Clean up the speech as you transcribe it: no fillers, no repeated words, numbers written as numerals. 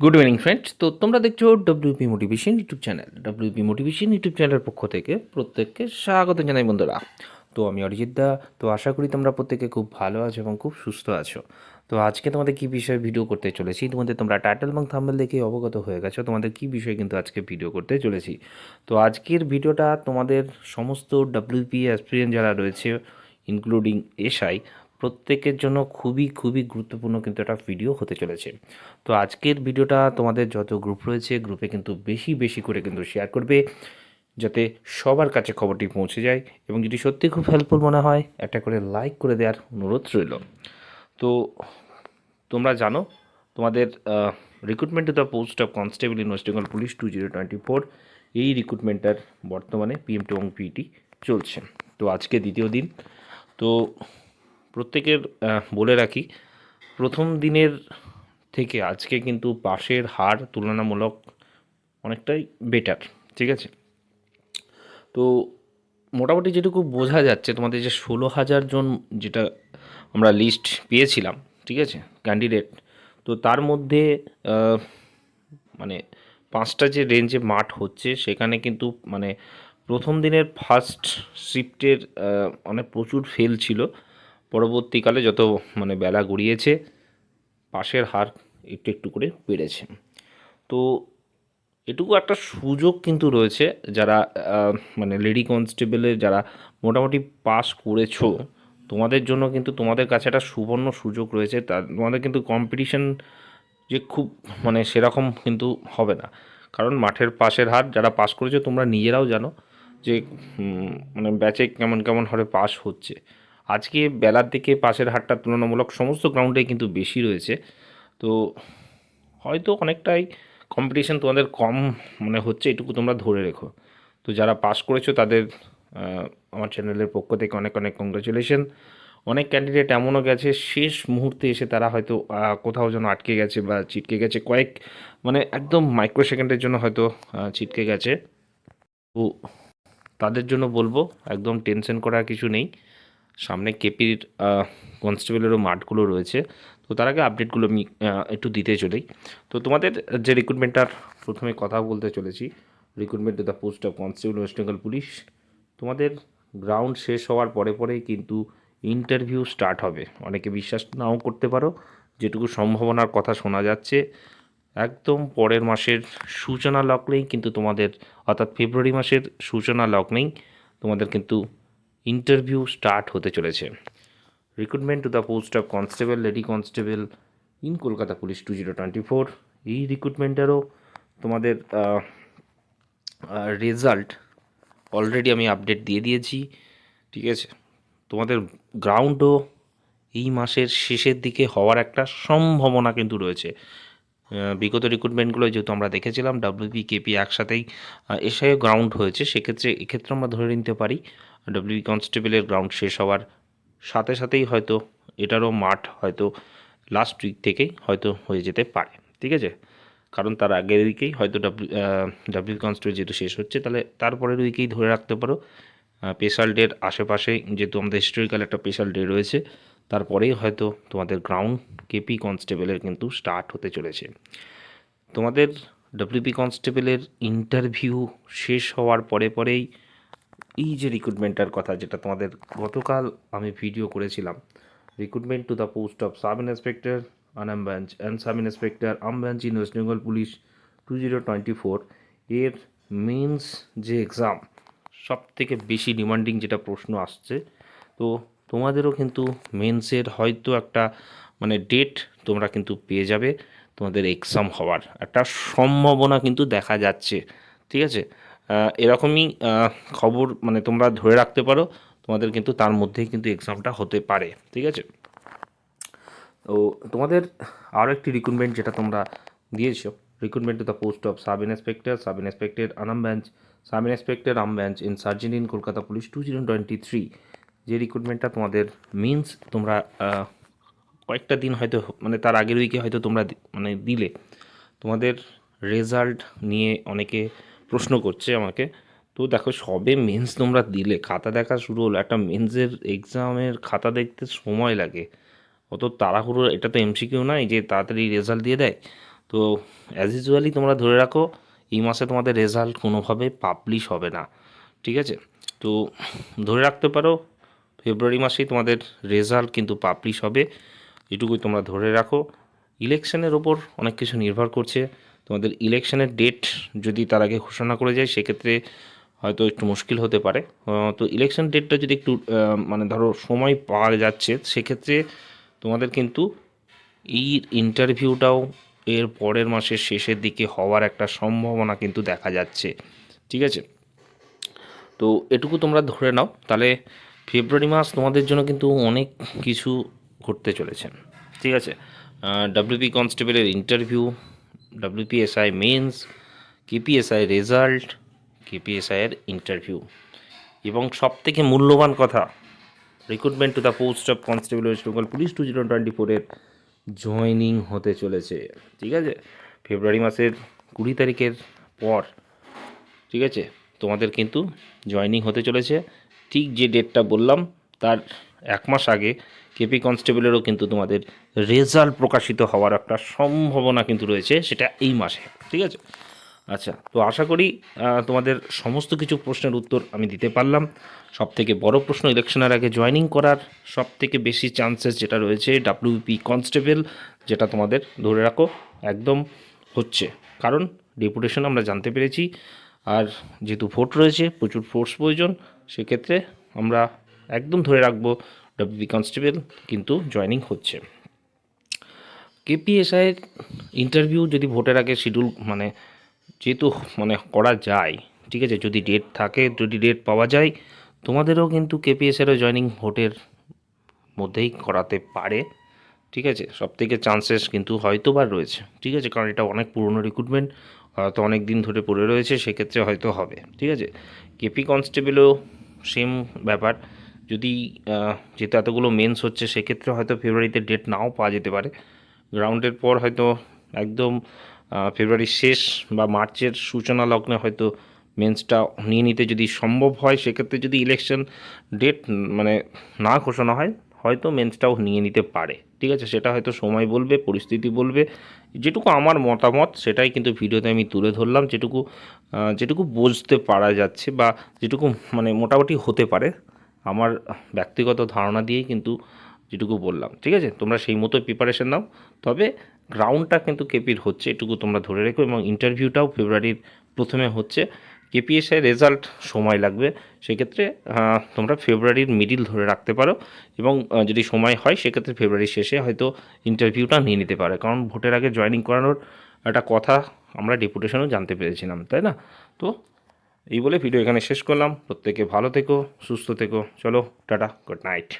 Good evening friends. তো তোমরা দেখছো WP motivation YouTube channel. WP motivation YouTube চ্যানেলের পক্ষ থেকে প্রত্যেককে স্বাগত জানাই বন্ধুরা। তো আমি অরিজিৎ দা। তো আশা করি তোমরা প্রত্যেকে খুব ভালো আছো এবং খুব সুস্থ আছো। তো আজকে তোমাদের কী বিষয়ে ভিডিও করতে চলেছি, তোমাদের তোমরা টাইটেল এবং থাম্বনেল দেখে অবগত হয়ে গেছো তোমাদের কী বিষয়ে কিন্তু আজকে ভিডিও করতে চলেছি। তো আজকের ভিডিওটা তোমাদের সমস্ত ডব্লিউপি অ্যাসপিরিয়েন্ট যারা রয়েছে ইনক্লুডিং এসআই প্রত্যেকের জন্য খুবই খুবই গুরুত্বপূর্ণ কিন্তু একটা ভিডিও হতে চলেছে। তো আজকের ভিডিওটা তোমাদের যত গ্রুপ রয়েছে গ্রুপে কিন্তু বেশি বেশি করে কিন্তু শেয়ার করবে, যাতে সবার কাছে খবরটি পৌঁছে যায়, এবং যদি সত্যি খুব হেল্পফুল মনে হয় একটা করে লাইক করে দেওয়ার অনুরোধ রইল। তো তোমরা জানো তোমাদের recruitment to the post of constable in West Bengal police 2024 এই রিক্রুটমেন্টটার বর্তমানে পিএমটি এবং পিইটি চলছে। তো আজকে দ্বিতীয় দিন। তো প্রত্যেকের বলে রাখি, প্রথম দিনের থেকে আজকে কিন্তু পাশের হার তুলনামূলক অনেকটাই বেটার, ঠিক আছে। তো মোটামুটি যেটুকু বোঝা যাচ্ছে তোমাদের যে 16,000 জন যেটা আমরা লিস্ট পেয়েছিলাম, ঠিক আছে, ক্যান্ডিডেট, তো তার মধ্যে মানে 5টা যে রেঞ্জে মাঠ হচ্ছে সেখানে কিন্তু মানে প্রথম দিনের ফার্স্ট শিফটের অনেক প্রচুর ফেল ছিল। পরবর্তীকালে যত মানে বেলা গড়িয়েছে পাশের হার একটু একটু করে বেড়েছে। তো এটুকু একটা সুযোগ কিন্তু রয়েছে, যারা মানে লেডি কনস্টেবলের যারা মোটামুটি পাস করেছো তোমাদের জন্য কিন্তু তোমাদের কাছে একটা সুবর্ণ সুযোগ রয়েছে। তোমাদের কিন্তু কম্পিটিশন যে খুব মানে সেরকম কিন্তু হবে না, কারণ মাঠের পাশের হার যারা পাস করেছো তোমরা নিজেরাও জানো যে মানে ব্যাচে কেমন কেমন হারে পাস হচ্ছে। আজকে বেলার দিকে পাশের হারটা তুলনামূলক সমস্ত গ্রাউন্ডে কিন্তু বেশি রয়েছে। তো হয়তো অনেকটাই কম্পিটিশন তোমাদের কম মানে হচ্ছে, এটুকু তোমরা ধরে রেখো। তো যারা পাস করেছো তাদের আমার চ্যানেলের পক্ষ থেকে অনেক অনেক কংগ্রাচুলেশন। অনেক ক্যান্ডিডেট এমনও গেছে শেষ মুহূর্তে এসে তারা হয়তো কোথাও যেন আটকে গেছে বা ছিটকে গেছে, কয়েক মানে একদম মাইক্রো সেকেন্ডের জন্য হয়তো ছিটকে গেছে। তো তাদের জন্য বলবো একদম টেনশন করার কিছু নেই। সামনে কেপির কনস্টেবলেরও মাঠগুলো রয়েছে, তো তার আগে আপডেটগুলো আমি একটু দিতে চলেই। তো তোমাদের যে রিক্রুটমেন্টটার প্রথমে কথা বলতে চলেছি, recruitment to the post of constable West Bengal police, তোমাদের গ্রাউন্ড শেষ হওয়ার পরে পরেই কিন্তু ইন্টারভিউ স্টার্ট হবে। অনেকে বিশ্বাস নাও করতে পারো, যেটুকু সম্ভাবনার কথা শোনা যাচ্ছে একদম পরের মাসের সূচনা লগ্নেই কিন্তু তোমাদের, অর্থাৎ ফেব্রুয়ারি মাসের সূচনা লগ্নেই তোমাদের কিন্তু ইন্টারভিউ স্টার্ট হতে চলেছে। Recruitment to the post of constable lady constable in Kolkata police 2024 এই রিক্রুটমেন্টেরও তোমাদের রেজাল্ট অলরেডি আমি আপডেট দিয়ে দিয়েছি, ঠিক আছে। তোমাদের গ্রাউন্ডও এই মাসের শেষের দিকে হওয়ার একটা সম্ভাবনা কিন্তু রয়েছে। বিগত রিক্রুটমেন্টগুলো যেহেতু আমরা দেখেছিলাম ডাব্লিউপি কেপি একসাথেই এসআইও গ্রাউন্ড হয়েছে, সেক্ষেত্রে এক্ষেত্রে আমরা ধরে নিতে পারি ডাব্লিউপি কনস্টেবলের গ্রাউন্ড শেষ হওয়ার সাথে সাথেই হয়তো এটারও মাঠ হয়তো লাস্ট উইক থেকেই হয়তো হয়ে যেতে পারে, ঠিক আছে। কারণ তার আগের উইকেই হয়তো ডাব্লিউ কনস্টেবল যেহেতু শেষ হচ্ছে, তাহলে তারপরের উইকেই ধরে রাখতে পারো। স্পেশাল ডের আশেপাশে যেহেতু আমাদের হিস্টোরিক্যাল একটা স্পেশাল ডে রয়েছে, তারপরেই হয়তো তোমাদের গ্রাউন্ড কেপি কনস্টেবলের কিন্তু স্টার্ট হতে চলেছে। তোমাদের ডব্লিউপি কনস্টেবলের ইন্টারভিউ শেষ হওয়ার পরে পরেই এই যে রিক্রুটমেন্টটার কথা, যেটা তোমাদের গতকাল আমি ভিডিও করেছিলাম, recruitment to the post of sub inspector Anam branch and sub inspector um branch in West Bengal police 2024 এর মেন্স যে এক্সাম সব থেকে বেশি ডিমান্ডিং যেটা প্রশ্ন আসছে, তো তোমাদেরও কিন্তু মেন্সের হয়তো একটা মানে ডেট তোমরা কিন্তু পেয়ে যাবে, তোমাদের এক্সাম হওয়ার একটা সম্ভাবনা কিন্তু দেখা যাচ্ছে, ঠিক আছে। এরকমই খবর মানে তোমরা ধরে রাখতে পারো, তোমাদের কিন্তু তার মধ্যেই কিন্তু এক্সামটা হতে পারে, ঠিক আছে। তো তোমাদের আরও একটি রিক্রুটমেন্ট যেটা তোমরা দিয়েছো, recruitment to the post of sub inspector Anam branch sub inspector um branch in sergeant in Kolkata police 2023 যে রিক্রুটমেন্টটা তোমাদের মিন্স তোমরা কয়েকটা দিন হয়তো মানে তার আগের উইকে হয়তো তোমরা মানে দিলে, তোমাদের রেজাল্ট নিয়ে অনেকে প্রশ্ন করছে আমাকে। তো দেখো সবে মেন্স তোমরা দিলে, খাতা দেখা শুরু হলো, একটা মেন্সের এক্সামের খাতা দেখতে সময় লাগে, অত তাড়াহুড়ো, এটা তো এমসিকিউ নাই যে তাড়াতাড়ি রেজাল্ট দিয়ে দেয়। তো অ্যাজ ইউজুয়ালি তোমরা ধরে রাখো এই মাসে তোমাদের রেজাল্ট কোনোভাবে পাবলিশ হবে না, ঠিক আছে। তো ধরে রাখতে পারো ফেব্রুয়ারি মাসেই তোমাদের রেজাল্ট কিন্তু পাবলিশ হবে, এটুকুই তোমরা ধরে রাখো। ইলেকশনের ওপর অনেক কিছু নির্ভর করছে, তোমাদের ইলেকশনের ডেট যদি তার আগে ঘোষণা করে যায় সেক্ষেত্রে হয়তো একটু মুশকিল হতে পারে। তো ইলেকশন ডেটটা যদি একটু মানে ধরো সময় পাওয়া যাচ্ছে সেক্ষেত্রে তোমাদের কিন্তু এই ইন্টারভিউটাও এর পরের মাসের শেষের দিকে হওয়ার একটা সম্ভাবনা কিন্তু দেখা যাচ্ছে, ঠিক আছে। তো এটুকু তোমরা ধরে নাও, তাহলে ফেব্রুয়ারি মাস তোমাদের জন্য কিন্তু অনেক কিছু ঘটতে চলেছে, ঠিক আছে। ডাব্লিউপি কনস্টেবলের interview, WPSI mains, KPSI result, কেপিএসআইয়ের ইন্টারভিউ এবং সবথেকে মূল্যবান কথা, recruitment to the post of constable West Bengal police 2024 joining হতে চলেছে, ঠিক আছে। ফেব্রুয়ারি মাসের 20 তারিখের পর, ঠিক আছে, তোমাদের কিন্তু জয়েনিং হতে চলেছে। ঠিক যে ডেটটা বললাম তার এক মাস আগে কেপি কনস্টেবলেরও কিন্তু তোমাদের রেজাল্ট প্রকাশিত হওয়ার একটা সম্ভাবনা কিন্তু রয়েছে, সেটা এই মাসে, ঠিক আছে। আচ্ছা, তো আশা করি তোমাদের সমস্ত কিছু প্রশ্নের উত্তর আমি দিতে পারলাম। সবথেকে বড় প্রশ্ন, ইলেকশনের আগে জয়েনিং করার সবথেকে বেশি চান্সেস যেটা রয়েছে ডাব্লিউপি কনস্টেবল, যেটা তোমাদের ধরে রাখো একদম হচ্ছে, কারণ ডেপুটেশন আমরা জানতে পেরেছি, আর যেহেতু ভোট রয়েছে প্রচুর ফোর্স প্রয়োজন, সেক্ষেত্রে আমরা একদম ধরে রাখবো ডাব্লিউপি কনস্টেবল কিন্তু জয়েনিং হচ্ছে। কেপিএসআইয়ের ইন্টারভিউ যদি ভোটের আগে শিডিউল মানে যেহেতু মানে করা যায়, ঠিক আছে, যদি ডেট থাকে, যদি ডেট পাওয়া যায়, তোমাদেরও কিন্তু কেপিএসআইয়েরও জয়েনিং ভোটের মধ্যেই করাতে পারে, ঠিক আছে। সব থেকে চান্সেস কিন্তু হয়তো বা রয়েছে, ঠিক আছে, কারণ এটা অনেক পুরনো রিক্রুটমেন্ট, তো অনেক দিন ধরে পড়ে রয়েছে, সেক্ষেত্রে হয়তো হবে, ঠিক আছে। কেপি কনস্টেবলও সেম ব্যাপার, যদি যেহেতু এতগুলো মেন্স হচ্ছে সেক্ষেত্রে হয়তো ফেব্রুয়ারিতে ডেট নাও পাওয়া যেতে পারে, গ্রাউন্ডের পর হয়তো একদম ফেব্রুয়ারির শেষ বা মার্চের সূচনা লগ্নে হয়তো মেন্সটা নিয়ে নিতে যদি সম্ভব হয়, সেক্ষেত্রে যদি ইলেকশন ডেট মানে না ঘোষণা হয় হয়তো মেন্সটাও নিয়ে নিতে পারে, ঠিক আছে। সেটা হয়তো সময় বলবে, পরিস্থিতি বলবে, যেটুকু আমার মতামত সেটাই কিন্তু ভিডিওতে আমি তুলে ধরলাম, যেটুকু বুঝতে পারা যাচ্ছে বা যেটুকু মানে মোটামুটি হতে পারে আমার ব্যক্তিগত ধারণা দিয়েই কিন্তু যেটুকু বললাম, ঠিক আছে। তোমরা সেই মতো প্রিপারেশন নাও, তবে গ্রাউন্ডটা কিন্তু কেপির হচ্ছে এটুকু তোমরা ধরে রেখো, এবং ইন্টারভিউটাও ফেব্রুয়ারির প্রথমে হচ্ছে। কেপিএসআই রেজাল্ট সময় লাগবে, সেক্ষেত্রে তোমরা ফেব্রুয়ারির মিডিল ধরে রাখতে পারো, এবং যদি সময় হয় সেক্ষেত্রে ফেব্রুয়ারির শেষে হয়তো ইন্টারভিউটা নিয়ে নিতে পারে, কারণ ভোটের আগে জয়েনিং করানোর একটা কথা আমরা ডেপুটেশনও জানতে পেরেছিলাম, তাই না। তো এই বলে ভিডিও এখানে শেষ করলাম, প্রত্যেকে ভালো থেকো, সুস্থ থেকো, চলো টাটা, গুড নাইট।